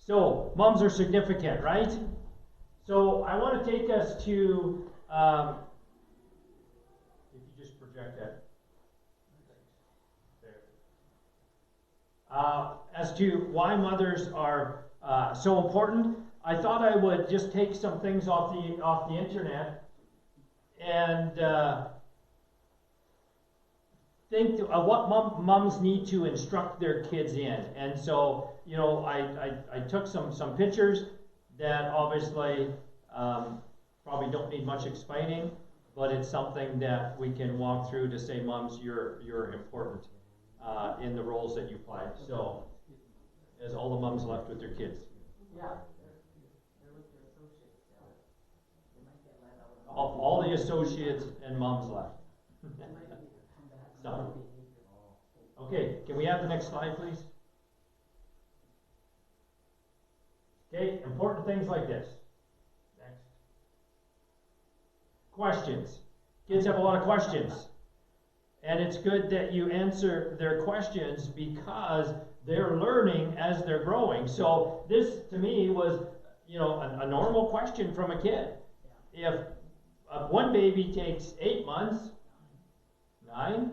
So, moms are significant, right? So, I want to take us to, if you just project that, there. As to why mothers are so important. I thought I would just take some things off the internet and think of what moms need to instruct their kids in. And so, you know, I took some pictures that obviously probably don't need much explaining, but it's something that we can walk through to say, moms, you're important in the roles that you play. So, as all the moms left with their kids. Yeah. All the associates and moms left. So, okay, can we have the next slide, please? Okay, important things like this. Next. Questions. Kids have a lot of questions. And it's good that you answer their questions because they're learning as they're growing. So this, to me, was, you know, a normal question from a kid. If one baby takes 8 months, 9,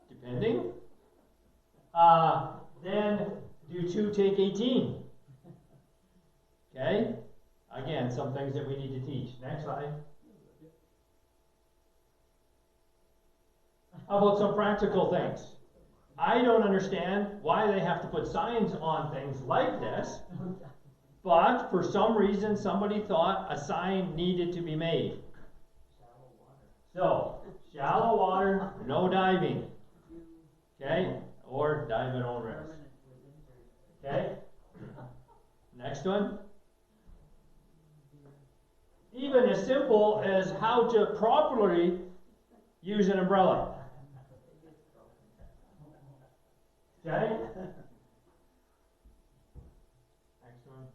depending, then do 2 take 18? Okay? Again, some things that we need to teach. Next slide. How about some practical things? I don't understand why they have to put signs on things like this, but for some reason somebody thought a sign needed to be made. So, shallow water, no diving. Okay? Or dive at own risk. Okay? Next one. Even as simple as how to properly use an umbrella. Okay? Next one.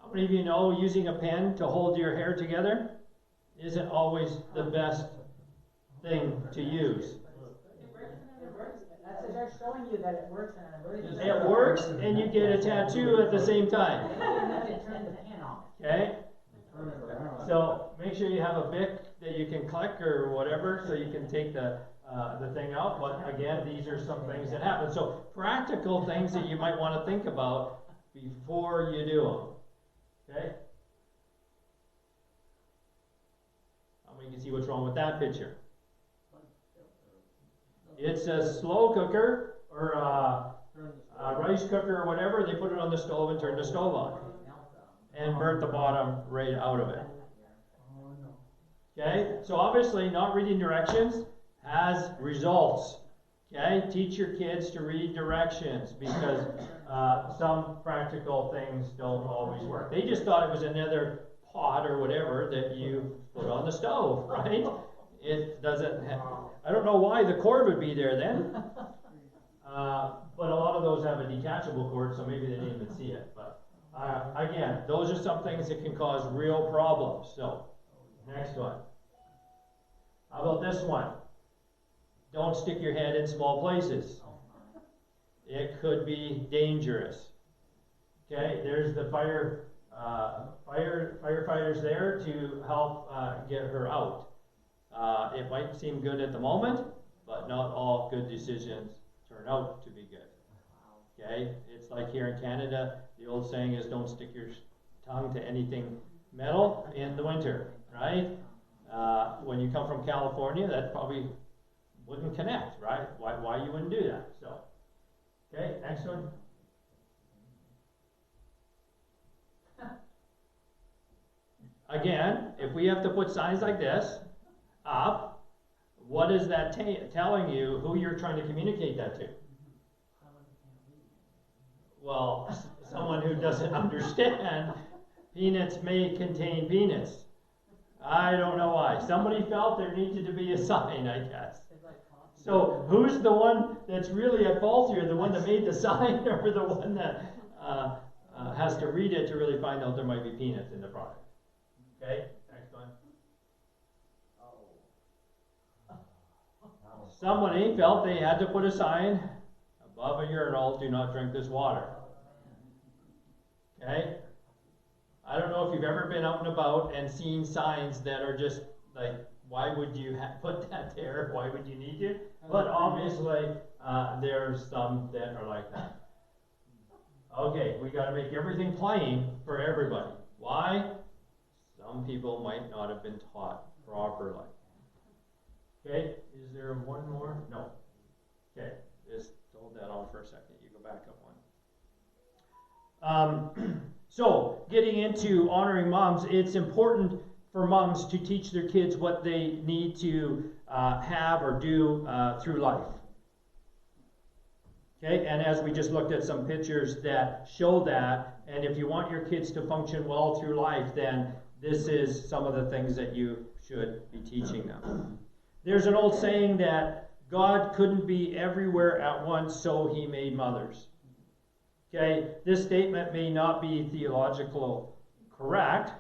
How many of you know using a pen to hold your hair together isn't always the best thing to use? They're showing you that it works in an emergency. It works, and you get a tattoo at the same time. Okay? So make sure you have a Bic that you can click or whatever, so you can take the thing out. But again, these are some things that happen. So practical things that you might want to think about before you do them. Okay? You can see what's wrong with that picture. It's a slow cooker or a rice cooker or whatever. They put it on the stove and turn the stove on and burnt the bottom right out of it. Okay, so obviously not reading directions has results. Okay, teach your kids to read directions because some practical things don't always work. They just thought it was another pot or whatever that you put on the stove, right? It doesn't have, I don't know why the cord would be there then. But a lot of those have a detachable cord, so maybe they didn't even see it. But again, those are some things that can cause real problems. So, next one. How about this one? Don't stick your head in small places. It could be dangerous. Okay, there's the firefighters there to help get her out. It might seem good at the moment, but not all good decisions turn out to be good. Okay, it's like here in Canada, the old saying is don't stick your tongue to anything metal in the winter, right? When you come from California, that probably wouldn't connect, right? Why you wouldn't do that? So, okay, next one. Again, if we have to put signs like this up, what is that telling you who you're trying to communicate that to? Well, someone who doesn't understand peanuts may contain peanuts. I don't know why. Somebody felt there needed to be a sign, I guess. So who's the one that's really at fault here? The one that made the sign or the one that has to read it to really find out there might be peanuts in the product? Okay, next one. Somebody felt they had to put a sign above a urinal, do not drink this water. Okay? I don't know if you've ever been out and about and seen signs that are just like, why would you put that there? Why would you need to? But obviously, there's some that are like that. Okay, we got to make everything plain for everybody. Why? Some people might not have been taught properly. Okay, is there one more? No. Okay, just hold that on for a second. You go back up one. So, getting into honoring moms, it's important for moms to teach their kids what they need to have or do through life. Okay, and as we just looked at some pictures that show that, and if you want your kids to function well through life, then this is some of the things that you should be teaching them. There's an old saying that God couldn't be everywhere at once, so he made mothers. Okay, this statement may not be theologically correct,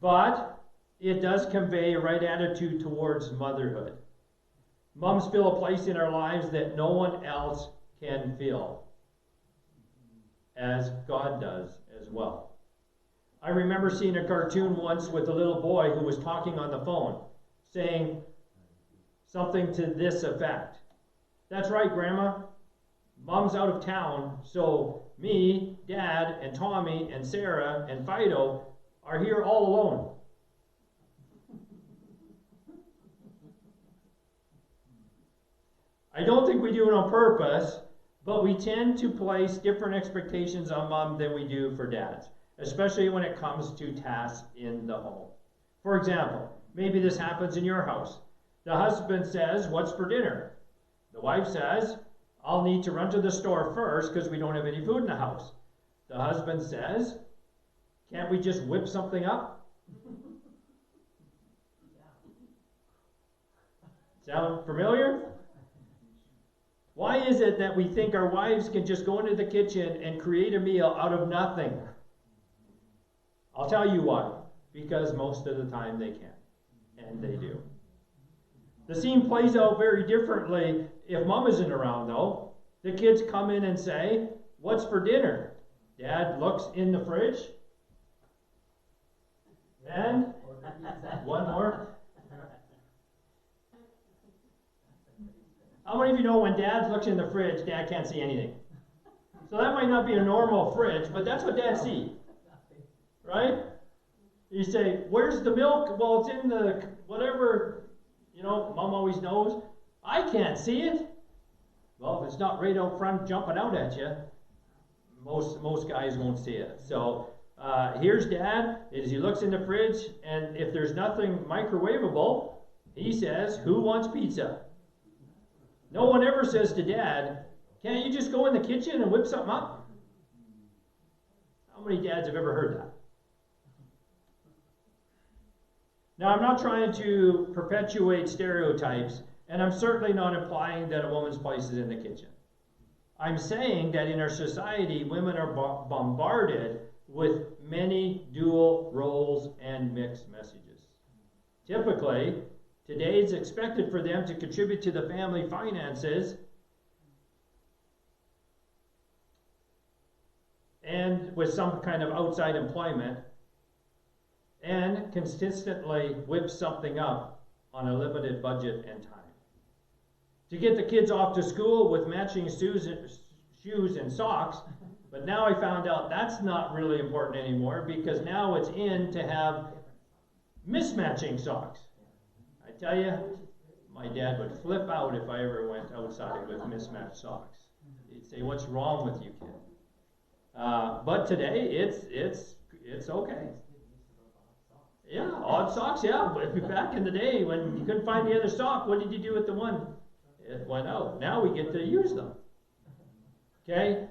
but it does convey a right attitude towards motherhood. Moms fill a place in our lives that no one else can fill, as God does as well. I remember seeing a cartoon once with a little boy who was talking on the phone, saying something to this effect. That's right, Grandma. Mom's out of town, so me, Dad, and Tommy, and Sarah, and Fido are here all alone. I don't think we do it on purpose, but we tend to place different expectations on mom than we do for dads, especially when it comes to tasks in the home. For example, maybe this happens in your house. The husband says, "What's for dinner?" The wife says, "I'll need to run to the store first because we don't have any food in the house." The husband says, "Can't we just whip something up?" Sound familiar? Why is it that we think our wives can just go into the kitchen and create a meal out of nothing? I'll tell you why. Because most of the time they can. And they do. The scene plays out very differently if mom isn't around, though. The kids come in and say, "What's for dinner?" Dad looks in the fridge. And one more. How many of you know when Dad looks in the fridge, Dad can't see anything? So that might not be a normal fridge, but that's what Dad sees. Right? You say, "Where's the milk?" "Well, it's in the whatever." You know, Mom always knows. "I can't see it." Well, if it's not right out front jumping out at you, most guys won't see it. So here's Dad as he looks in the fridge, and if there's nothing microwavable, he says, "Who wants pizza?" No one ever says to Dad, "Can't you just go in the kitchen and whip something up?" How many dads have ever heard that? Now, I'm not trying to perpetuate stereotypes, and I'm certainly not implying that a woman's place is in the kitchen. I'm saying that in our society, women are bombarded with many dual roles and mixed messages. Typically, today it's expected for them to contribute to the family finances and with some kind of outside employment, and consistently whip something up on a limited budget and time. To get the kids off to school with matching shoes and socks, but now I found out that's not really important anymore because now it's in to have mismatching socks. I tell you, my dad would flip out if I ever went outside with mismatched socks. He'd say, "What's wrong with you, kid?" But today, it's okay. Yeah, odd socks, yeah. But back in the day when you couldn't find the other sock, what did you do with the one? It went out. Now we get to use them. Okay?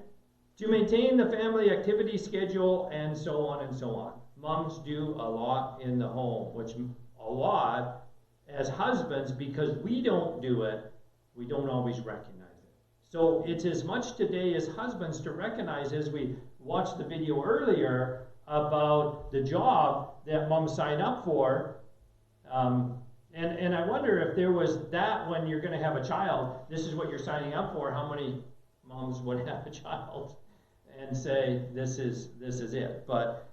To maintain the family activity schedule and so on and so on. Moms do a lot in the home, which a lot as husbands, because we don't do it, we don't always recognize it. So it's as much today as husbands to recognize, as we watched the video earlier about the job that moms sign up for, And I wonder if there was that when you're going to have a child, this is what you're signing up for, how many moms would have a child and say, this is it. But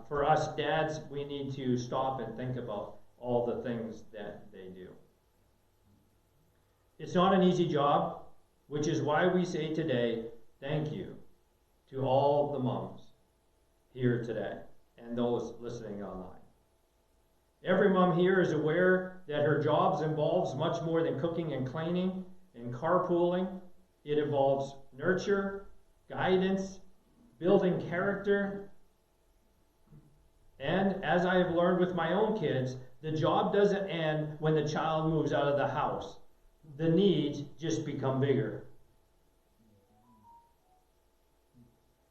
for us dads, we need to stop and think about all the things that they do. It's not an easy job, which is why we say today, thank you to all the moms here today and those listening online. Every mom here is aware that her jobs involves much more than cooking and cleaning and carpooling. It involves nurture, guidance, building character. And as I have learned with my own kids, the job doesn't end when the child moves out of the house. The needs just become bigger.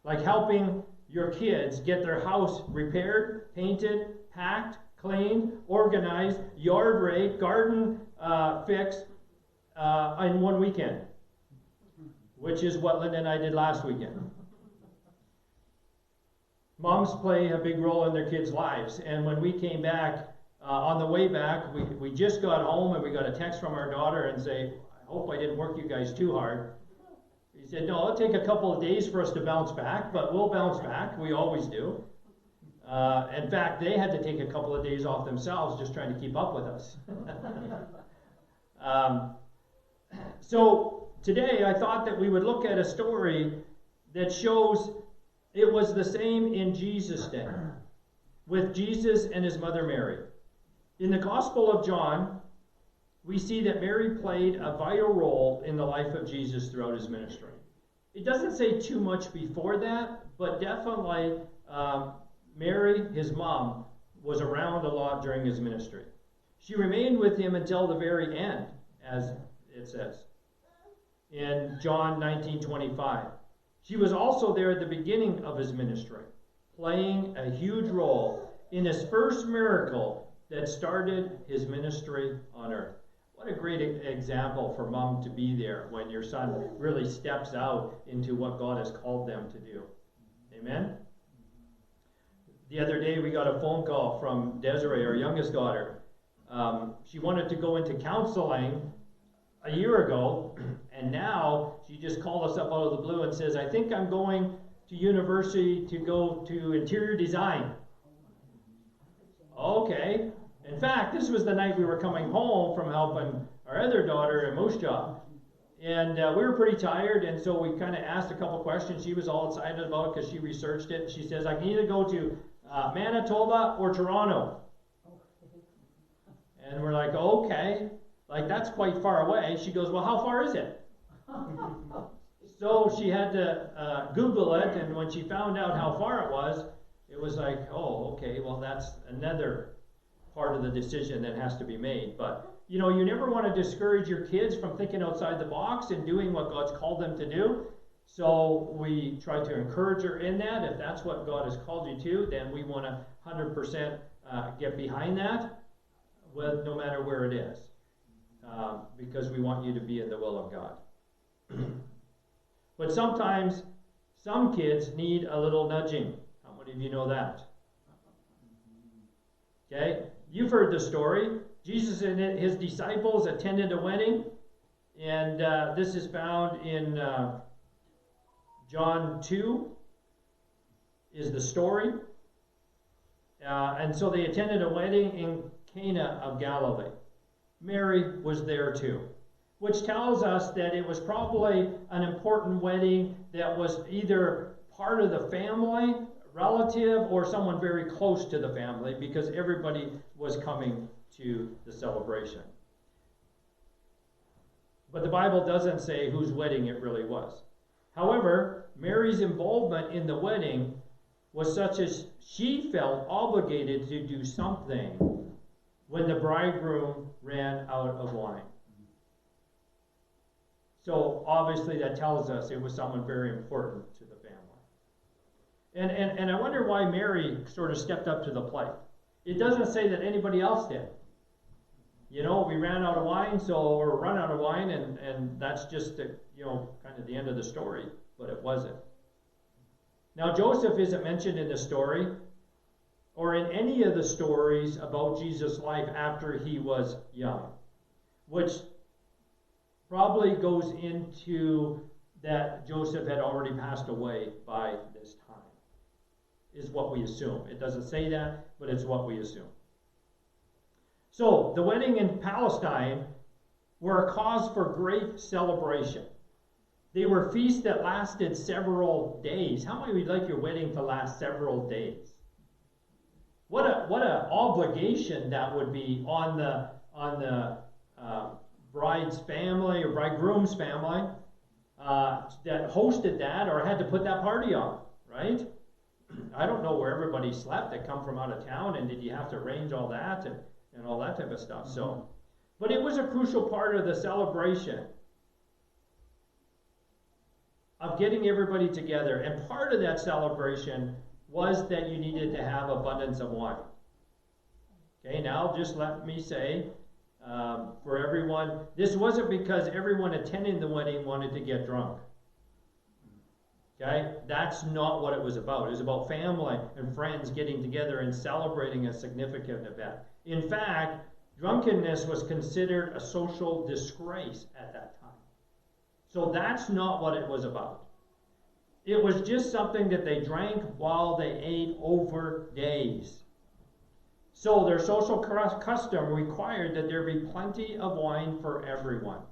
Like helping your kids get their house repaired, painted, packed, cleaned, organized, yard raked, garden fixed in one weekend, which is what Linda and I did last weekend. Moms play a big role in their kids' lives, and when we came back, on the way back, we just got home and we got a text from our daughter and say, I hope I didn't work you guys too hard. He said, no, it'll take a couple of days for us to bounce back, but we'll bounce back. We always do. In fact, they had to take a couple of days off themselves just trying to keep up with us. So today I thought that we would look at a story that shows it was the same in Jesus' day, with Jesus and his mother Mary. In the Gospel of John, we see that Mary played a vital role in the life of Jesus throughout his ministry. It doesn't say too much before that, but definitely Mary, his mom, was around a lot during his ministry. She remained with him until the very end, as it says in John 19:25. She was also there at the beginning of his ministry, playing a huge role in his first miracle that started his ministry on earth. What a great example for mom to be there when your son really steps out into what God has called them to do. Amen? The other day we got a phone call from Desiree, our youngest daughter. She wanted to go into counseling a year ago, and now she just called us up out of the blue and says, I think I'm going to university to go to interior design. Okay. In fact, this was the night we were coming home from helping our other daughter in Moose Jaw. And we were pretty tired, and so we kind of asked a couple questions she was all excited about because she researched it. She says, I can either go to Manitoba or Toronto. And we're like, okay. Like, that's quite far away. She goes, well, how far is it? So she had to Google it, and when she found out how far it was like, oh, okay, well, that's another part of the decision that has to be made. But, you know, you never want to discourage your kids from thinking outside the box and doing what God's called them to do. So we try to encourage her in that. If that's what God has called you to, then we want to 100% get behind that, no matter where it is. Because we want you to be in the will of God. But sometimes some kids need a little nudging. How many of you know that? Okay, you've heard the story. Jesus and his disciples attended a wedding, and this is found in John 2 is the story. And so they attended a wedding in Cana of Galilee. Mary was there too, which tells us that it was probably an important wedding that was either part of the family, relative, or someone very close to the family, because everybody was coming to the celebration. But the Bible doesn't say whose wedding it really was. However, Mary's involvement in the wedding was such as she felt obligated to do something when the bridegroom ran out of wine. So obviously that tells us it was someone very important to the family. And I wonder why Mary sort of stepped up to the plate. It doesn't say that anybody else did. You know, we ran out of wine, or run out of wine, and that's just kind of the end of the story, but it wasn't. Now Joseph isn't mentioned in the story, or in any of the stories about Jesus' life after he was young, which probably goes into that Joseph had already passed away by this time, is what we assume. It doesn't say that, but it's what we assume. So, the wedding in Palestine were a cause for great celebration. They were feasts that lasted several days. How many would like your wedding to last several days? What a obligation that would be on the bride's family or bridegroom's family that hosted that or had to put that party on, right? I don't know where everybody slept that come from out of town, and did you have to arrange all that and all that type of stuff. So, but it was a crucial part of the celebration of getting everybody together. And part of that celebration was that you needed to have abundance of wine. Okay, now just let me say, for everyone, this wasn't because everyone attending the wedding wanted to get drunk. Okay, that's not what it was about. It was about family and friends getting together and celebrating a significant event. In fact, drunkenness was considered a social disgrace at that time. So that's not what it was about. It was just something that they drank while they ate over days. So their social custom required that there be plenty of wine for everyone.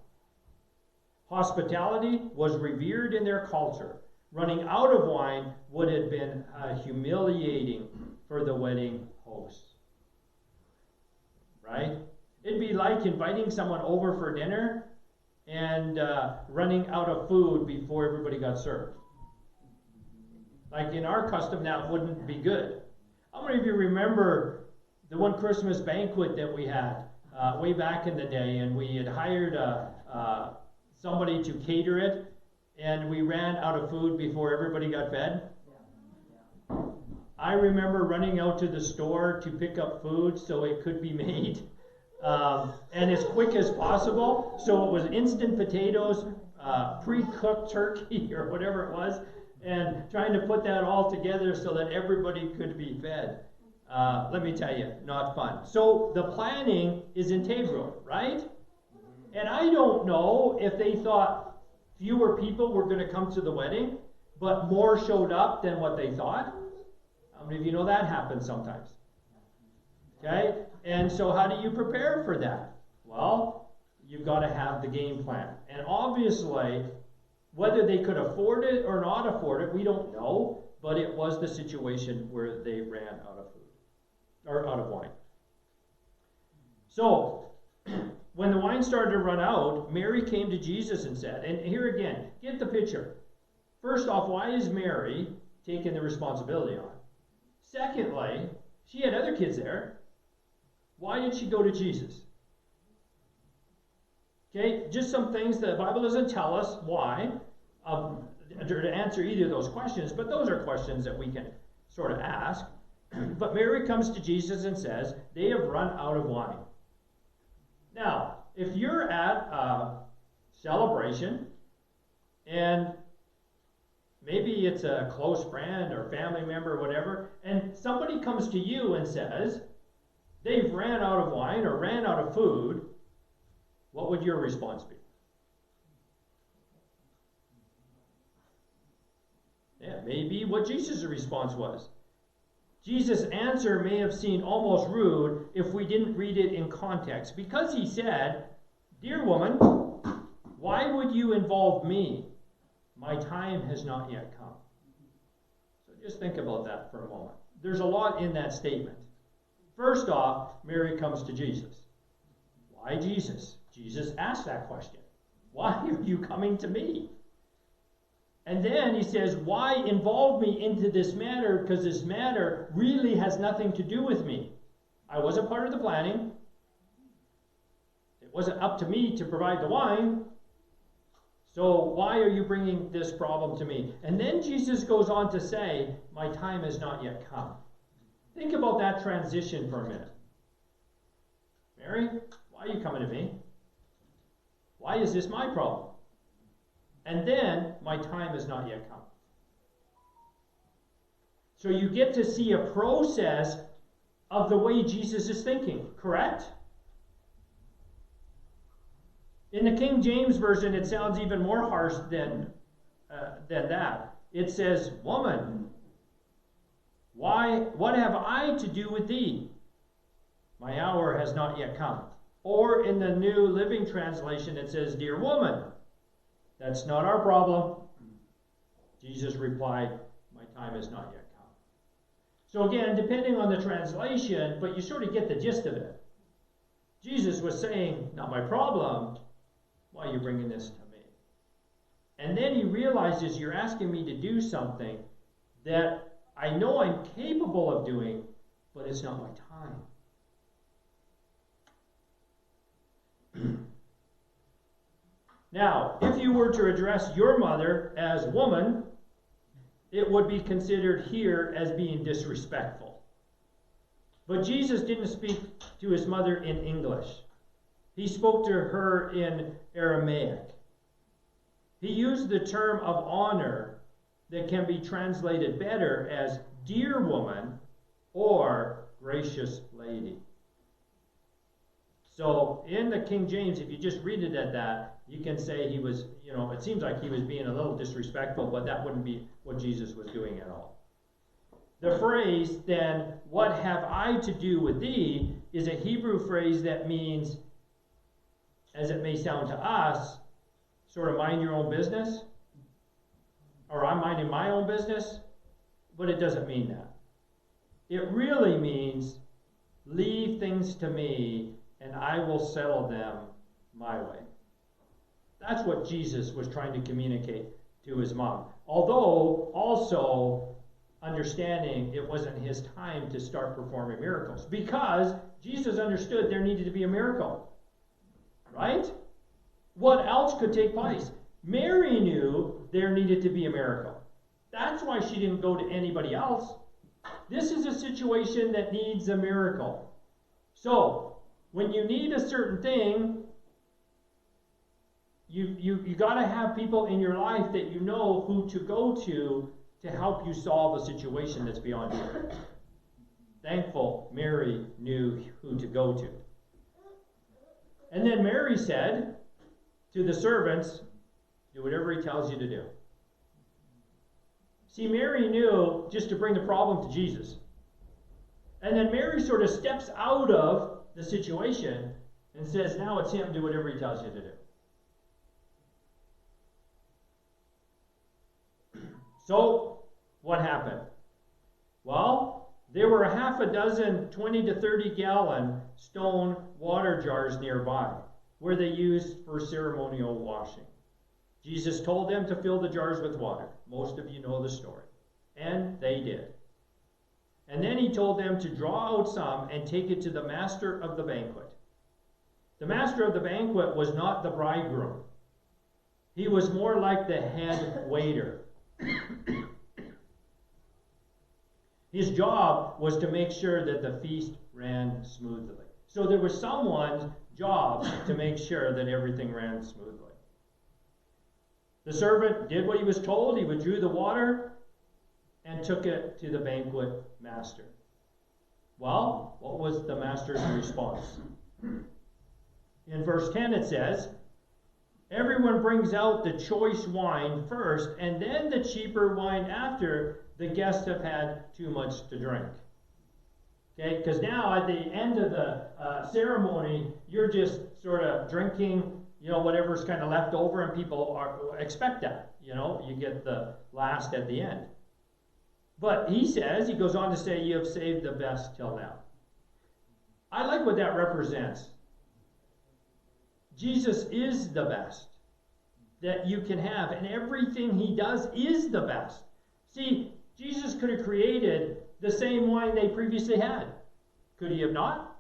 Hospitality was revered in their culture. Running out of wine would have been humiliating for the wedding hosts. Right? It'd be like inviting someone over for dinner and running out of food before everybody got served. Like in our custom, that wouldn't be good. How many of you remember the one Christmas banquet that we had way back in the day, and we had hired somebody to cater it, and we ran out of food before everybody got fed? I remember running out to the store to pick up food so it could be made, and as quick as possible. So it was instant potatoes, pre-cooked turkey, or whatever it was, and trying to put that all together so that everybody could be fed. Let me tell you, not fun. So the planning is integral, right? And I don't know if they thought fewer people were going to come to the wedding, but more showed up than what they thought. How many of you know that happens sometimes? Okay? And so how do you prepare for that? Well, you've got to have the game plan. And obviously, whether they could afford it or not afford it, we don't know, but it was the situation where they ran out of food, or out of wine. So, when the wine started to run out, Mary came to Jesus and said, and here again, get the picture. First off, why is Mary taking the responsibility on? Secondly, she had other kids there. Why did she go to Jesus? Okay, just some things the Bible doesn't tell us why to answer either of those questions, but those are questions that we can sort of ask. But Mary comes to Jesus and says, they have run out of wine. Now, if you're at a celebration and maybe it's a close friend or family member or whatever, and somebody comes to you and says, they've ran out of wine or ran out of food, what would your response be? Yeah, maybe what Jesus' response was. Jesus' answer may have seemed almost rude if we didn't read it in context, because he said, dear woman, why would you involve me? My time has not yet come. So just think about that for a moment. There's a lot in that statement. First off, Mary comes to Jesus. Why Jesus? Jesus asked that question. Why are you coming to me? And then he says, why involve me into this matter? Because this matter really has nothing to do with me. I wasn't part of the planning. It wasn't up to me to provide the wine. So why are you bringing this problem to me? And then Jesus goes on to say, my time has not yet come. Think about that transition for a minute. Mary, why are you coming to me? Why is this my problem? And then, my time has not yet come. So you get to see a process of the way Jesus is thinking, correct? In the King James Version, it sounds even more harsh than that. It says, "Woman, what have I to do with thee? My hour has not yet come." Or in the New Living Translation, it says, "Dear woman, that's not our problem." Jesus replied, "My time has not yet come." So again, depending on the translation, but you sort of get the gist of it. Jesus was saying, "Not my problem. Why are you bringing this to me?" And then he realizes, you're asking me to do something that I know I'm capable of doing, but it's not my time. Now, if you were to address your mother as woman, it would be considered here as being disrespectful. But Jesus didn't speak to his mother in English. He spoke to her in Aramaic. He used the term of honor that can be translated better as dear woman or gracious lady. So in the King James, if you just read it at that, you can say he was, it seems like he was being a little disrespectful, but that wouldn't be what Jesus was doing at all. The phrase, then, "What have I to do with thee?" is a Hebrew phrase that means, as it may sound to us, sort of mind your own business, or I'm minding my own business, but it doesn't mean that. It really means, leave things to me and I will settle them my way. That's what Jesus was trying to communicate to his mom. Although also understanding it wasn't his time to start performing miracles, because Jesus understood there needed to be a miracle. Right? What else could take place? Mary knew there needed to be a miracle. That's why she didn't go to anybody else. This is a situation that needs a miracle. So, when you need a certain thing, you got to have people in your life that you know who to go to help you solve a situation that's beyond you. Thankful Mary knew who to go to. And then Mary said to the servants, "Do whatever he tells you to do." See, Mary knew just to bring the problem to Jesus. And then Mary sort of steps out of the situation and says, now it's him, do whatever he tells you to do. So, what happened? Well, there were a half a dozen 20 to 30 gallon stone water jars nearby, where they used for ceremonial washing. Jesus told them to fill the jars with water. Most of you know the story. And they did. And then he told them to draw out some and take it to the master of the banquet. The master of the banquet was not the bridegroom. He was more like the head waiter. His job was to make sure that the feast ran smoothly. So there was someone's job to make sure that everything ran smoothly. The servant did what he was told. He withdrew the water and took it to the banquet master. Well, what was the master's response? In verse 10 it says, everyone brings out the choice wine first, and then the cheaper wine after the guests have had too much to drink. Okay, because now at the end of the ceremony, you're just sort of drinking, whatever's kind of left over, and people expect that. You get the last at the end. But he goes on to say, you have saved the best till now. I like what that represents. Jesus is the best that you can have, and everything he does is the best. See, Jesus could have created the same wine they previously had. Could he have not?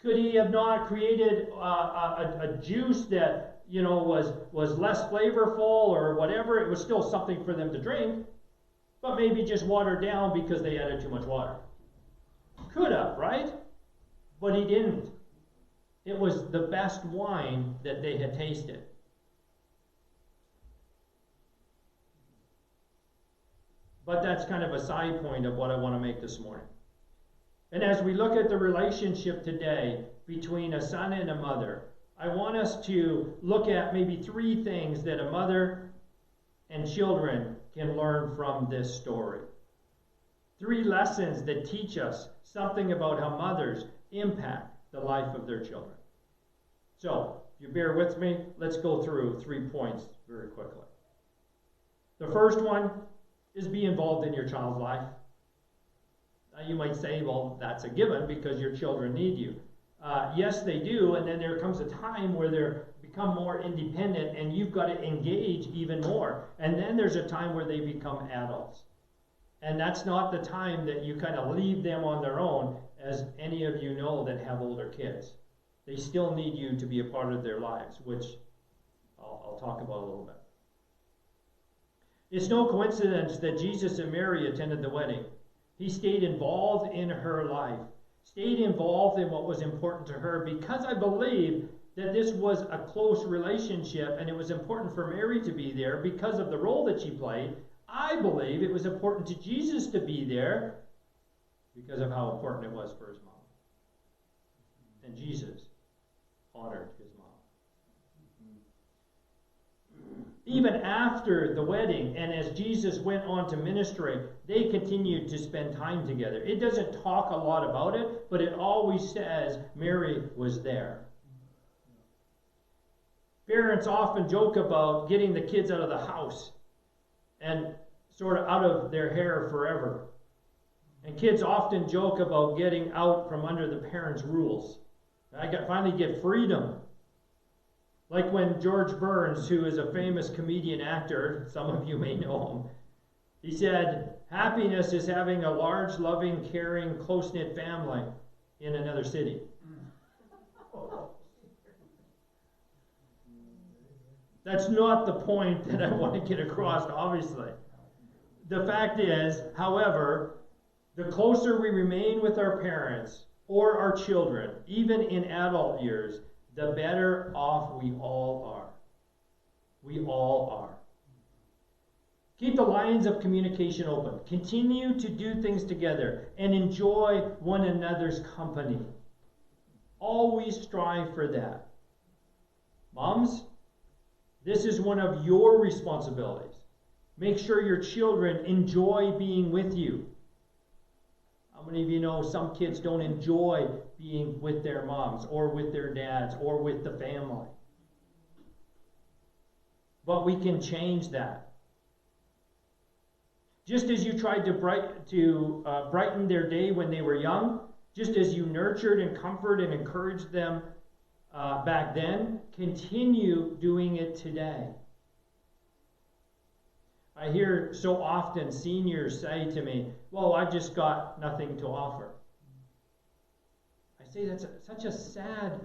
Could he have not created a juice that was less flavorful or whatever? It was still something for them to drink, but maybe just watered down because they added too much water. Could have, right? But he didn't. It was the best wine that they had tasted. But that's kind of a side point of what I want to make this morning. And as we look at the relationship today between a son and a mother, I want us to look at maybe 3 things that a mother and children can learn from this story. 3 lessons that teach us something about how mothers impact the life of their children. So, if you bear with me, let's go through 3 points very quickly. The first one is be involved in your child's life. Now you might say, well, that's a given because your children need you. Yes, they do, and then there comes a time where they become more independent and you've got to engage even more. And then there's a time where they become adults. And that's not the time that you kind of leave them on their own, as any of you know that have older kids. They still need you to be a part of their lives, which I'll talk about a little bit. It's no coincidence that Jesus and Mary attended the wedding. He stayed involved in her life, stayed involved in what was important to her, because I believe that this was a close relationship and it was important for Mary to be there because of the role that she played. I believe it was important to Jesus to be there because of how important it was for his mom. And Jesus honored his mom. Even after the wedding, and as Jesus went on to ministry, they continued to spend time together. It doesn't talk a lot about it, but it always says Mary was there. Parents often joke about getting the kids out of the house and sort of out of their hair forever. And kids often joke about getting out from under the parents' rules. Finally get freedom. Like when George Burns, who is a famous comedian actor, some of you may know him, he said, happiness is having a large, loving, caring, close-knit family in another city. That's not the point that I want to get across, obviously. The fact is, however, the closer we remain with our parents or our children, even in adult years, the better off we all are. We all are. Keep the lines of communication open. Continue to do things together and enjoy one another's company. Always strive for that. Moms, this is one of your responsibilities. Make sure your children enjoy being with you. How many of you know some kids don't enjoy being with their moms or with their dads or with the family? But we can change that. Just as you tried to brighten their day when they were young, just as you nurtured and comforted and encouraged them back then, continue doing it today. I hear so often seniors say to me, well, I've just got nothing to offer. I say that's such a sad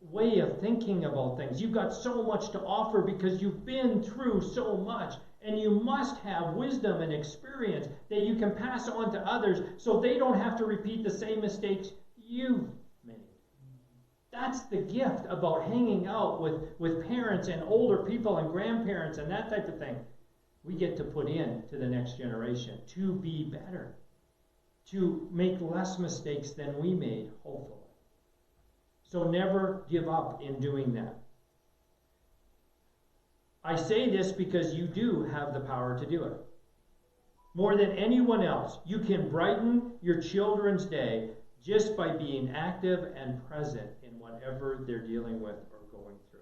way of thinking about things. You've got so much to offer because you've been through so much, and you must have wisdom and experience that you can pass on to others so they don't have to repeat the same mistakes you've made. That's the gift about hanging out with parents and older people and grandparents and that type of thing. We get to put in to the next generation to be better, to make less mistakes than we made, hopefully. So never give up in doing that. I say this because you do have the power to do it. More than anyone else, you can brighten your children's day just by being active and present in whatever they're dealing with or going through.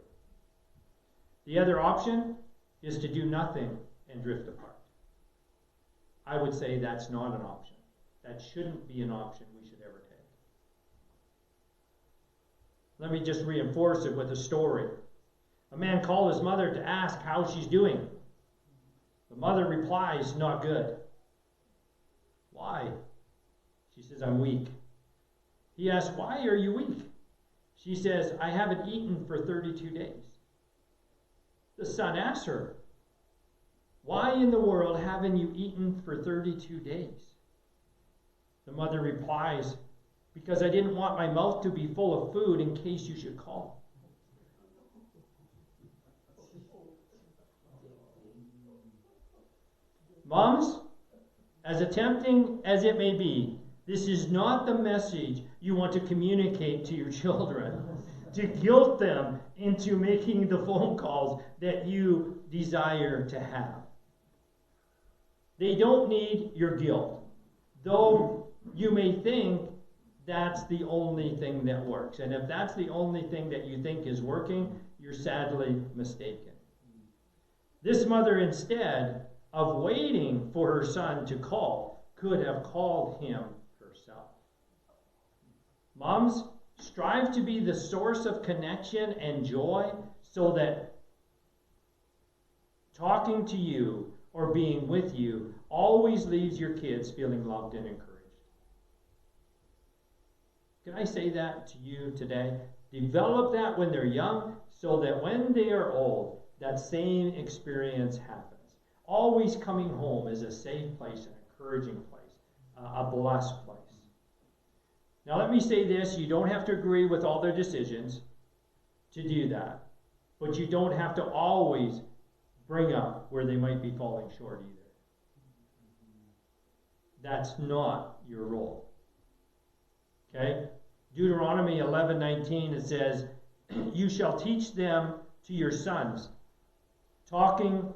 The other option is to do nothing and drift apart. I would say that's not an option. That shouldn't be an option we should ever take. Let me just reinforce it with a story. A man called his mother to ask how she's doing. The mother replies, not good. Why? She says, I'm weak. He asks, why are you weak? She says, I haven't eaten for 32 days. The son asks her, why in the world haven't you eaten for 32 days? The mother replies, because I didn't want my mouth to be full of food in case you should call. Moms, as tempting as it may be, This is not the message you want to communicate to your children, to guilt them into making the phone calls that you desire to have. They don't need your guilt, though you may think that's the only thing that works. And if that's the only thing that you think is working, you're sadly mistaken. This mother, instead of waiting for her son to call, could have called him herself. Moms, strive to be the source of connection and joy so that talking to you or being with you always leaves your kids feeling loved and encouraged. Can I say that to you today? Develop that when they're young so that when they are old, that same experience happens. Always coming home is a safe place, an encouraging place, a blessed place. Now let me say this, you don't have to agree with all their decisions to do that, but you don't have to always bring up where they might be falling short either. That's not your role. Okay? Deuteronomy 11:19, it says, you shall teach them to your sons, talking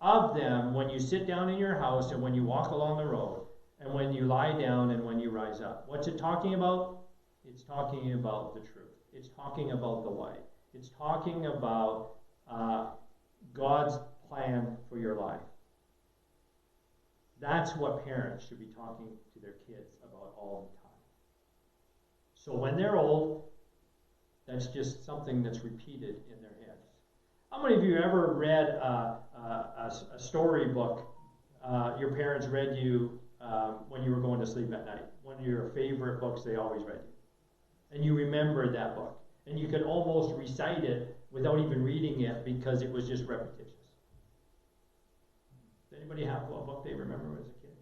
of them when you sit down in your house and when you walk along the road, and when you lie down and when you rise up. What's it talking about? It's talking about the truth. It's talking about the light. It's talking about God's plan for your life. That's what parents should be talking to their kids about all the time. So when they're old, that's just something that's repeated in their heads. How many of you ever read a storybook your parents read you when you were going to sleep at night? One of your favorite books they always read you. And you remembered that book. And you could almost recite it without even reading it because it was just repetitious. Does anybody have a book they remember as a kid?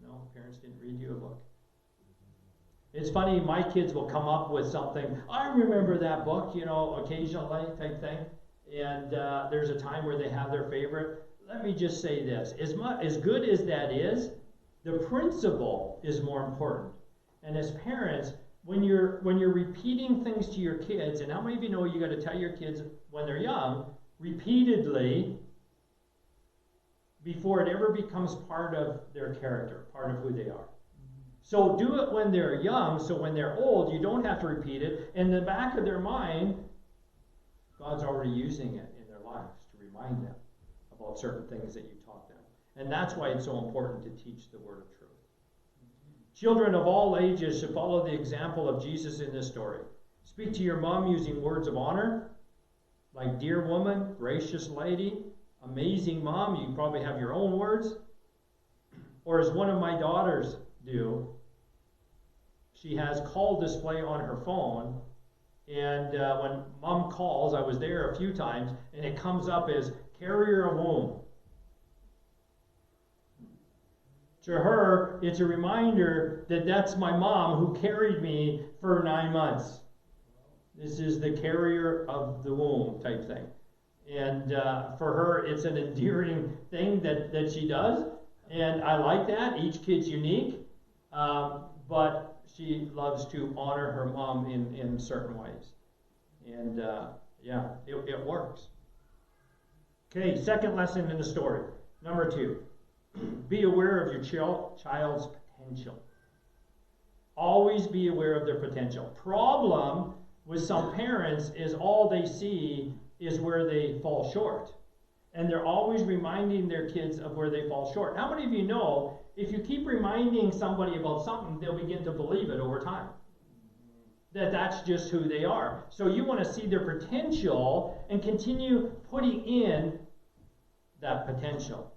No, parents didn't read you a book. It's funny, my kids will come up with something, I remember that book, occasionally type thing. And there's a time where they have their favorite. Let me just say this. As good as that is, the principle is more important. And as parents, when you're repeating things to your kids, and how many of you know you got to tell your kids when they're young, repeatedly, before it ever becomes part of their character, part of who they are. So do it when they're young, so when they're old, you don't have to repeat it. In the back of their mind, God's already using it in their lives to remind them about certain things that you taught them. And that's why it's so important to teach the word of truth. Children of all ages should follow the example of Jesus in this story. Speak to your mom using words of honor, like dear woman, gracious lady, amazing mom. You probably have your own words. Or as one of my daughters do, she has call display on her phone, and when mom calls, I was there a few times, and it comes up as carrier of womb. To her, it's a reminder that that's my mom who carried me for 9 months. This is the carrier of the womb type thing. And for her, it's an endearing thing that she does. And I like that. Each kid's unique. But she loves to honor her mom in certain ways. And it works. Okay, second lesson in the story. Number 2. Be aware of your child's potential. Always be aware of their potential. Problem with some parents is all they see is where they fall short. And they're always reminding their kids of where they fall short. How many of you know, if you keep reminding somebody about something, they'll begin to believe it over time? That's just who they are. So you want to see their potential and continue putting in that potential.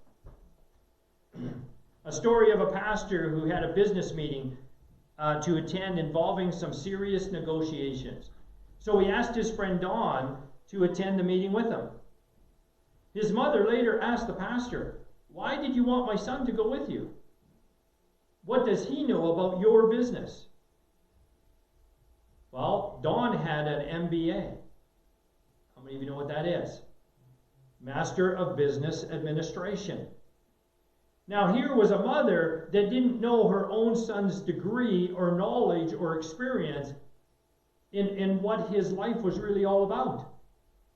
A story of a pastor who had a business meeting to attend involving some serious negotiations. So he asked his friend Don to attend the meeting with him. His mother later asked the pastor, "Why did you want my son to go with you? What does he know about your business?" Well, Don had an MBA. How many of you know what that is? Master of Business Administration. Now here was a mother that didn't know her own son's degree or knowledge or experience in what his life was really all about.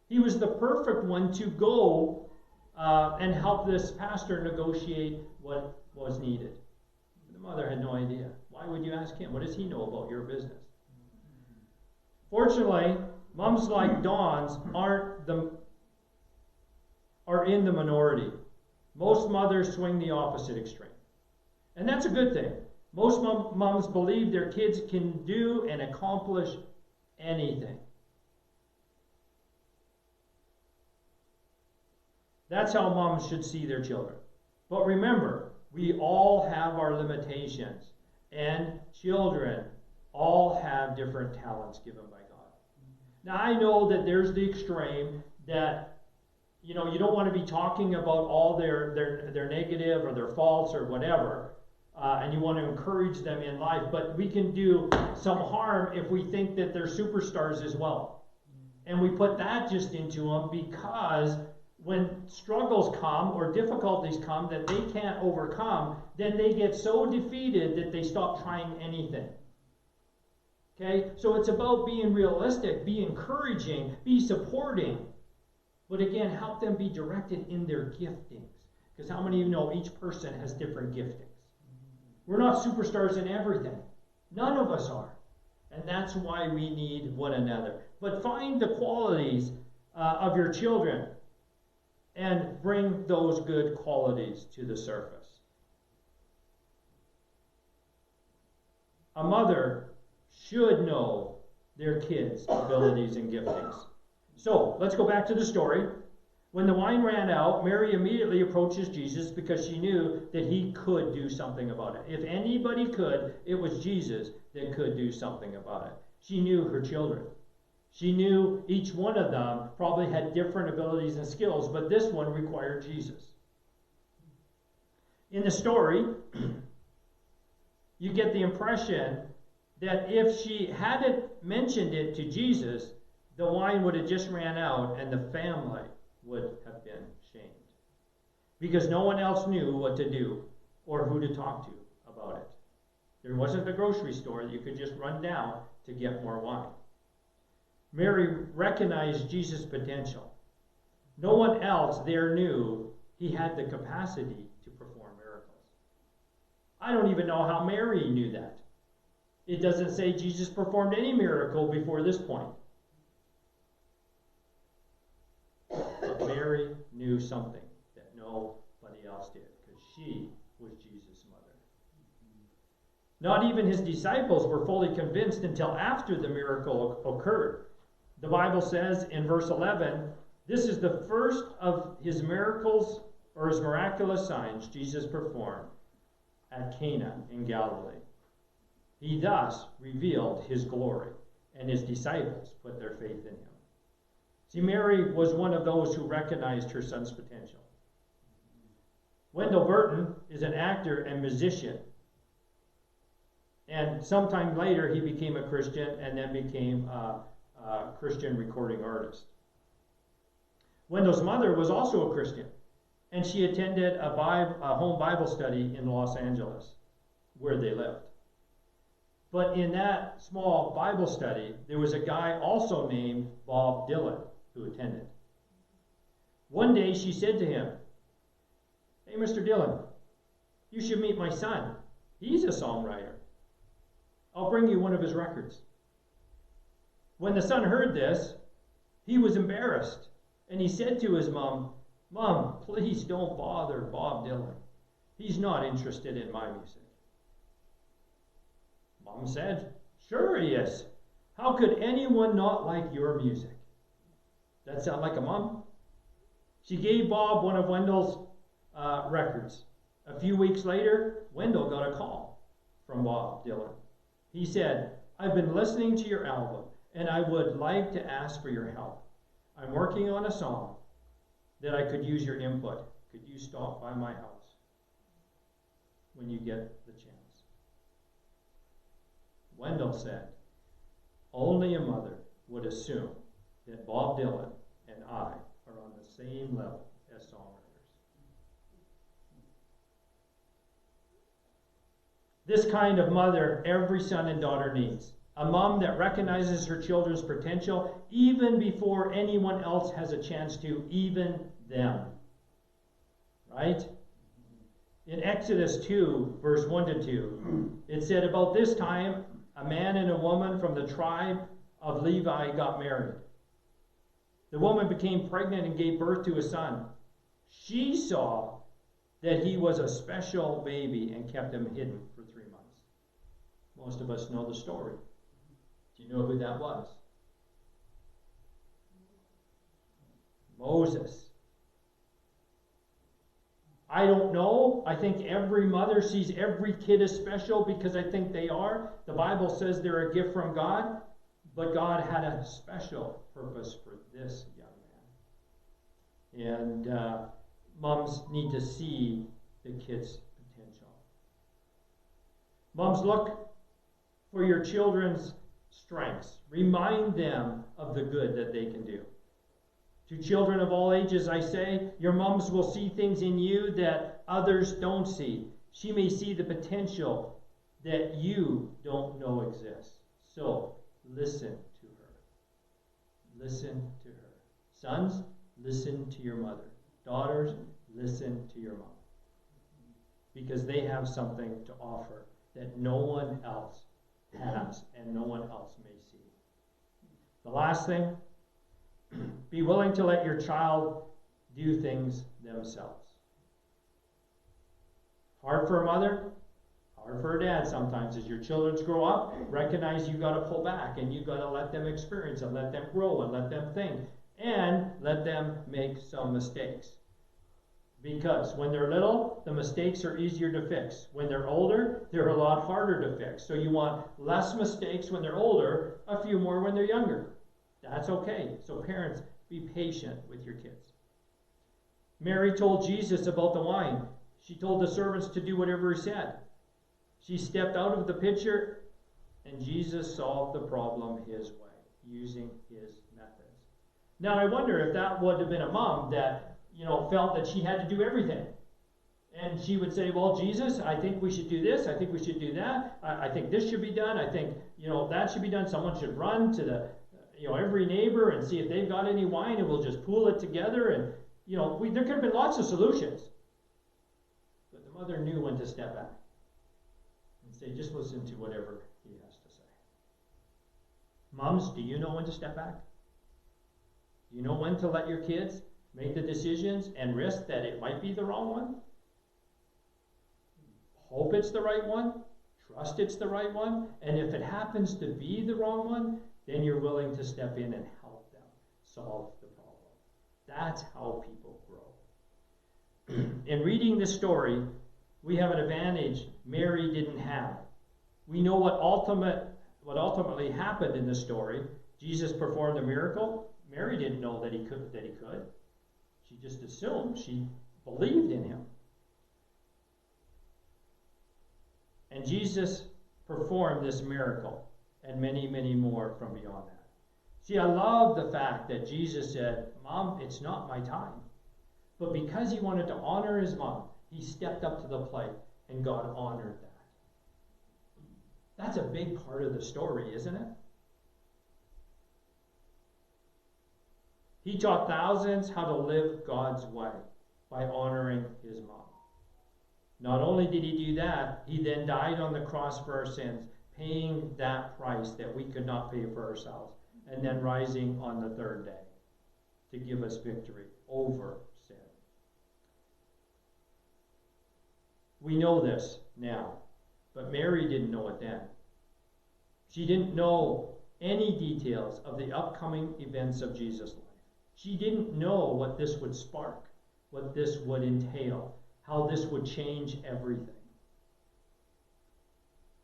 He was the perfect one to go and help this pastor negotiate what was needed. The mother had no idea. Why would you ask him? What does he know about your business? Fortunately, moms like Dawn's are in the minority. Most mothers swing the opposite extreme. And that's a good thing. Most moms believe their kids can do and accomplish anything. That's how moms should see their children. But remember, we all have our limitations, and children all have different talents given by God. Now, I know that there's the extreme that, you don't want to be talking about all their negative or their faults or whatever, and you want to encourage them in life, but we can do some harm if we think that they're superstars as well. And we put that just into them because when struggles come or difficulties come that they can't overcome, then they get so defeated that they stop trying anything. Okay? So it's about being realistic, be encouraging, be supporting. But again, help them be directed in their giftings. Because how many of you know each person has different giftings? We're not superstars in everything. None of us are. And that's why we need one another. But find the qualities of your children and bring those good qualities to the surface. A mother should know their kids' abilities and giftings. So, let's go back to the story. When the wine ran out, Mary immediately approaches Jesus because she knew that he could do something about it. If anybody could, it was Jesus that could do something about it. She knew her children. She knew each one of them probably had different abilities and skills, but this one required Jesus. In the story, you get the impression that if she hadn't mentioned it to Jesus, the wine would have just ran out and the family would have been shamed. Because no one else knew what to do or who to talk to about it. There wasn't the grocery store that you could just run down to get more wine. Mary recognized Jesus' potential. No one else there knew he had the capacity to perform miracles. I don't even know how Mary knew that. It doesn't say Jesus performed any miracle before this point. But Mary knew something that nobody else did, because she was Jesus' mother. Not even his disciples were fully convinced until after the miracle occurred. The Bible says in verse 11, this is the first of his miracles or his miraculous signs Jesus performed at Cana in Galilee. He thus revealed his glory, and his disciples put their faith in him. See, Mary was one of those who recognized her son's potential. Wendell Burton is an actor and musician. And sometime later, he became a Christian and then became a Christian recording artist. Wendell's mother was also a Christian, and she attended a home Bible study in Los Angeles, where they lived. But in that small Bible study, there was a guy also named Bob Dylan who attended. One day she said to him, "Hey, Mr. Dylan, you should meet my son. He's a songwriter. I'll bring you one of his records." When the son heard this, he was embarrassed, and he said to his mom, "Mom, please don't bother Bob Dylan. He's not interested in my music." Mom said, "Sure he is. How could anyone not like your music?" That sound like a mom? She gave Bob one of Wendell's records. A few weeks later, Wendell got a call from Bob Dylan. He said, "I've been listening to your album, and I would like to ask for your help. I'm working on a song that I could use your input. Could you stop by my house when you get the chance?" Wendell said, "Only a mother would assume that Bob Dylan and I are on the same level as songwriters." this kind of mother every son and daughter needs. A mom that recognizes her children's potential even before anyone else has a chance to, even them. Right? In Exodus 2, verse 1 to 2, it said, about this time, a man and a woman from the tribe of Levi got married. The woman became pregnant and gave birth to a son. She saw that he was a special baby and kept him hidden for 3 months. Most of us know the story. Do you know who that was? Moses. I don't know. I think every mother sees every kid as special because I think they are. The Bible says they're a gift from God, but God had a special purpose for this young man. And moms need to see the kid's potential. Moms, look for your children's strengths. Remind them of the good that they can do. To children of all ages, I say, your moms will see things in you that others don't see. She may see the potential that you don't know exists. So, listen to her. Listen to her. Sons, listen to your mother. Daughters, listen to your mom. Because they have something to offer that no one else has and no one else may see. The last thing, be willing to let your child do things themselves. Hard for a mother, hard for a dad sometimes. As your children grow up, recognize you've got to pull back and you've got to let them experience and let them grow and let them think and let them make some mistakes. Because when they're little, the mistakes are easier to fix. When they're older, they're a lot harder to fix. So you want less mistakes when they're older, a few more when they're younger. That's okay. So parents, be patient with your kids. Mary told Jesus about the wine. She told the servants to do whatever he said. She stepped out of the picture, and Jesus solved the problem his way, using his methods. Now, I wonder if that would have been a mom that, felt that she had to do everything. And she would say, well, Jesus, I think we should do this. I think we should do that. I think this should be done. I think, that should be done. Someone should run to the every neighbor and see if they've got any wine, and we'll just pool it together. And, there could have been lots of solutions. But the mother knew when to step back and say, just listen to whatever he has to say. Moms, do you know when to step back? Do you know when to let your kids make the decisions and risk that it might be the wrong one? Hope it's the right one. Trust it's the right one. And if it happens to be the wrong one, then you're willing to step in and help them solve the problem. That's how people grow. In reading this story, we have an advantage Mary didn't have. We know what ultimately happened in the story. Jesus performed a miracle. Mary didn't know that he could. She just assumed. She believed in him. And Jesus performed this miracle and many, many more from beyond that. See, I love the fact that Jesus said, Mom, it's not my time. But because he wanted to honor his mom, he stepped up to the plate, and God honored that. That's a big part of the story, isn't it? He taught thousands how to live God's way by honoring his mom. Not only did he do that, he then died on the cross for our sins, paying that price that we could not pay for ourselves, and then rising on the third day to give us victory over sin. We know this now, but Mary didn't know it then. She didn't know any details of the upcoming events of Jesus' life. She didn't know what this would spark, what this would entail, how this would change everything.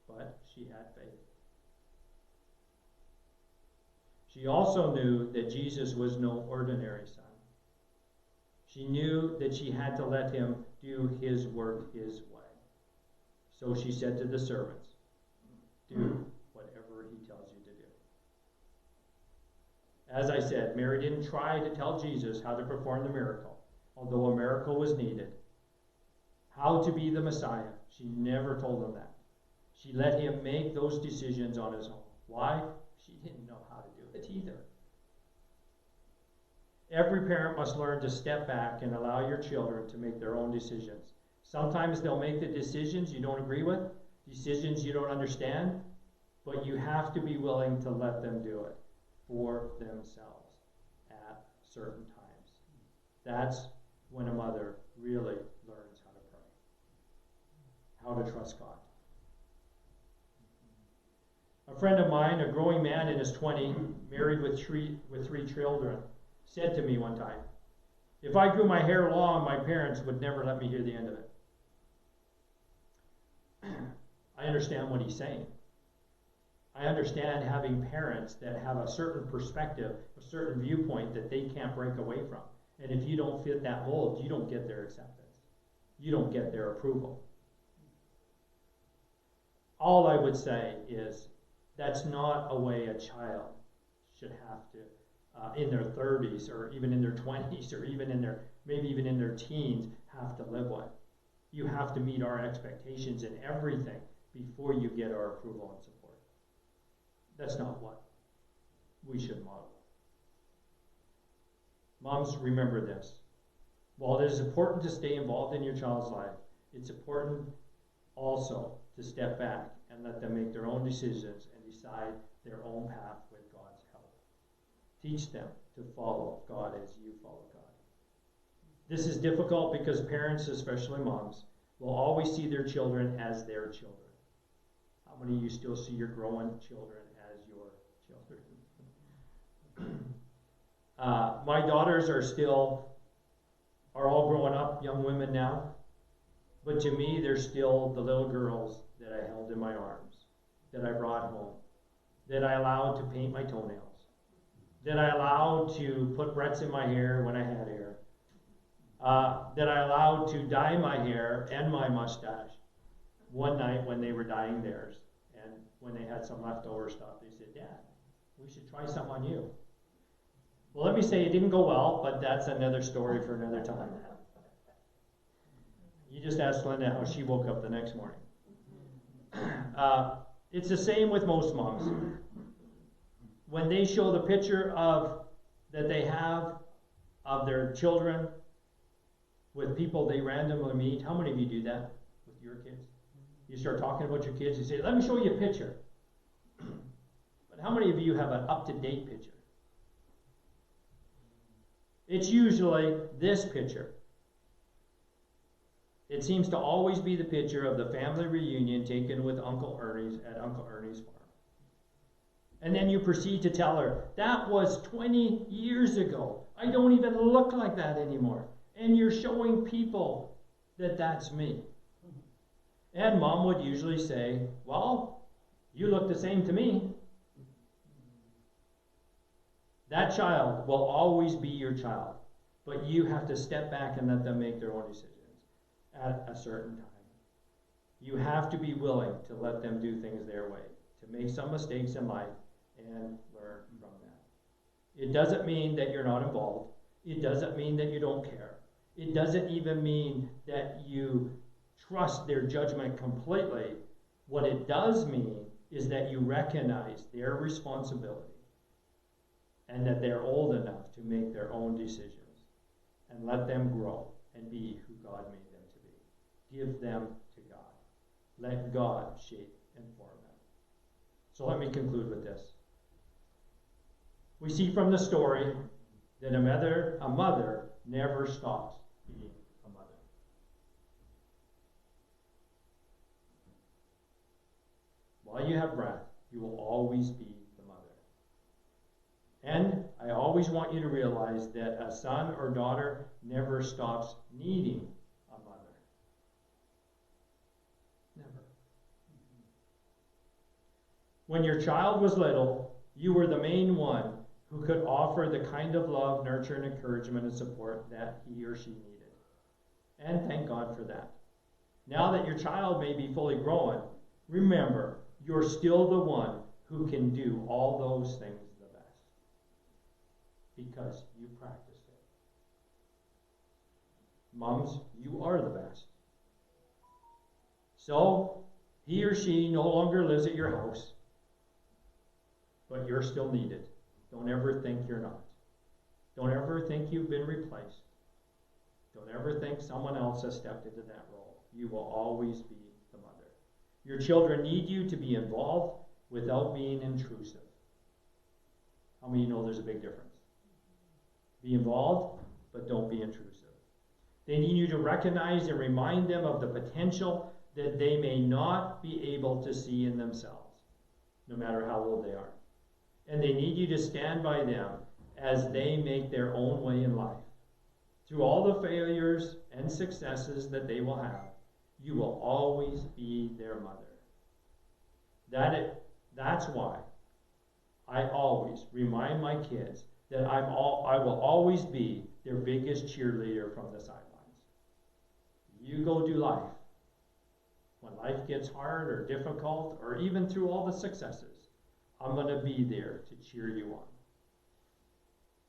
But she had faith. She also knew that Jesus was no ordinary son. She knew that she had to let him do his work his way. So she said to the servants, do whatever he tells you to do. As I said, Mary didn't try to tell Jesus how to perform the miracle, although a miracle was needed. How to be the Messiah. She never told him that. She let him make those decisions on his own. Why? She didn't know how to do it either. Every parent must learn to step back and allow your children to make their own decisions. Sometimes they'll make the decisions you don't agree with, decisions you don't understand, but you have to be willing to let them do it for themselves at certain times. That's when a mother really learns how to pray, how to trust God. A friend of mine, a growing man in his 20s, married with three children, said to me one time, "If I grew my hair long, my parents would never let me hear the end of it." I understand what he's saying. I understand having parents that have a certain perspective, a certain viewpoint that they can't break away from. And if you don't fit that mold, you don't get their acceptance. You don't get their approval. All I would say is that's not a way a child should have to, in their 30s or even in their 20s or even in their, maybe even in their teens, have to live with. You have to meet our expectations in everything before you get our approval and support. That's not what we should model. Moms, remember this. While it is important to stay involved in your child's life, it's important also to step back and let them make their own decisions and decide their own path with God's help. Teach them to follow God as you follow God. This is difficult because parents, especially moms, will always see their children as their children. How many of you still see your growing children as your children? My daughters are all growing up, young women now. But to me, they're still the little girls that I held in my arms, that I brought home, that I allowed to paint my toenails, that I allowed to put Bretts in my hair when I had hair, that I allowed to dye my hair and my mustache one night when they were dyeing theirs. And when they had some leftover stuff, they said, "Dad, we should try some on you." Well, let me say it didn't go well, but that's another story for another time. You just ask Linda how she woke up the next morning. It's the same with most moms. When they show the picture that they have of their children with people they randomly meet, how many of you do that with your kids? You start talking about your kids, you say, "Let me show you a picture." But how many of you have an up-to-date picture? It's usually this picture. It seems to always be the picture of the family reunion taken with Uncle Ernie's at Uncle Ernie's farm. And then you proceed to tell her, "That was 20 years ago. I don't even look like that anymore." And you're showing people that that's me. And mom would usually say, "Well, you look the same to me." That child will always be your child, but you have to step back and let them make their own decisions at a certain time. You have to be willing to let them do things their way, to make some mistakes in life and learn from that. It doesn't mean that you're not involved. It doesn't mean that you don't care. It doesn't even mean that you trust their judgment completely. What it does mean is that you recognize their responsibility and that they're old enough to make their own decisions, and let them grow and be who God made them to be. Give them to God. Let God shape and form them. So let me conclude with this. We see from the story that a mother never stops being a mother. While you have breath, you will always be the mother. And I always want you to realize that a son or daughter never stops needing a mother. Never. When your child was little, you were the main one who could offer the kind of love, nurture, and encouragement and support that he or she needed. And thank God for that. Now that your child may be fully grown, remember, you're still the one who can do all those things the best, because you practiced it. Moms, you are the best. So, He or she no longer lives at your house, but you're still needed. Don't ever think you're not. Don't ever think you've been replaced. Don't ever think someone else has stepped into that role. You will always be the mother. Your children need you to be involved without being intrusive. How many of you know there's a big difference? Be involved, but don't be intrusive. They need you to recognize and remind them of the potential that they may not be able to see in themselves, no matter how old they are. And they need you to stand by them as they make their own way in life. Through all the failures and successes that they will have, you will always be their mother. That's why I always remind my kids that I will always be their biggest cheerleader from the sidelines. You go do life. When life gets hard or difficult, or even through all the successes, I'm going to be there to cheer you on.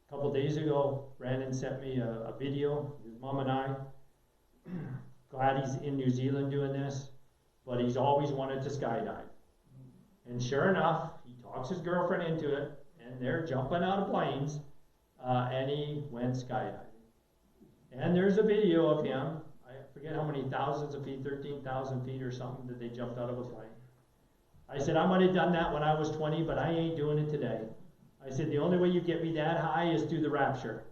A couple days ago, Brandon sent me a video, his mom and I. Glad he's in New Zealand doing this, but he's always wanted to skydive. And sure enough, he talks his girlfriend into it, and they're jumping out of planes, and he went skydiving. And there's a video of him, I forget how many thousands of feet, 13,000 feet or something, that they jumped out of a plane. I said, I might have done that when I was 20, but I ain't doing it today. I said, the only way you get me that high is through the rapture.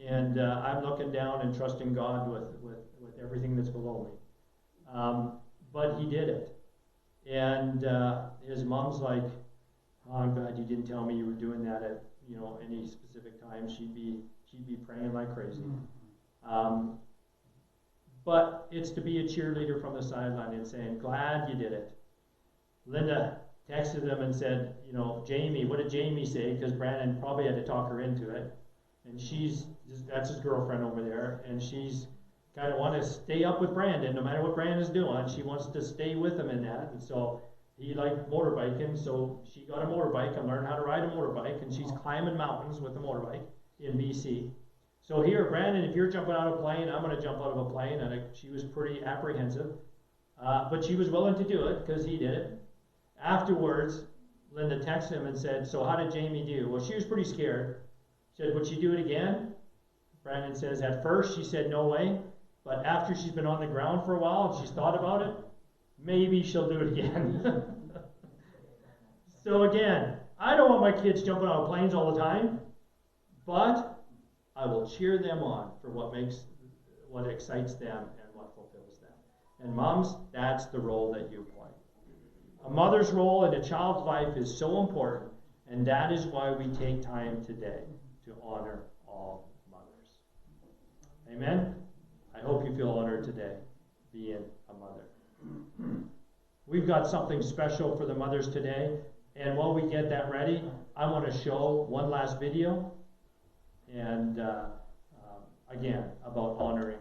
And I'm looking down and trusting God with everything that's below me. But he did it. And his mom's like, oh, I'm glad you didn't tell me you were doing that at any specific time. She'd be praying like crazy. But it's to be a cheerleader from the sideline and saying, glad you did it. Linda texted them and said, Jamie, what did Jamie say? Because Brandon probably had to talk her into it. And that's his girlfriend over there. And she's kind of want to stay up with Brandon, no matter what Brandon's doing. She wants to stay with him in that. And so he liked motorbiking, so she got a motorbike and learned how to ride a motorbike. And she's climbing mountains with a motorbike in BC. So here, Brandon, if you're jumping out of a plane, I'm going to jump out of a plane. And she was pretty apprehensive. But she was willing to do it because he did it. Afterwards, Linda texted him and said, so how did Jamie do? Well, she was pretty scared. She said, would she do it again? Brandon says, at first she said no way, but after she's been on the ground for a while and she's thought about it, maybe she'll do it again. So again, I don't want my kids jumping out of planes all the time, but I will cheer them on for what excites them and what fulfills them. And moms, that's the role that you play. A mother's role in a child's life is so important, and that is why we take time today to honor all mothers. Amen? I hope you feel honored today being a mother. We've got something special for the mothers today, and while we get that ready, I want to show one last video, and again, about honoring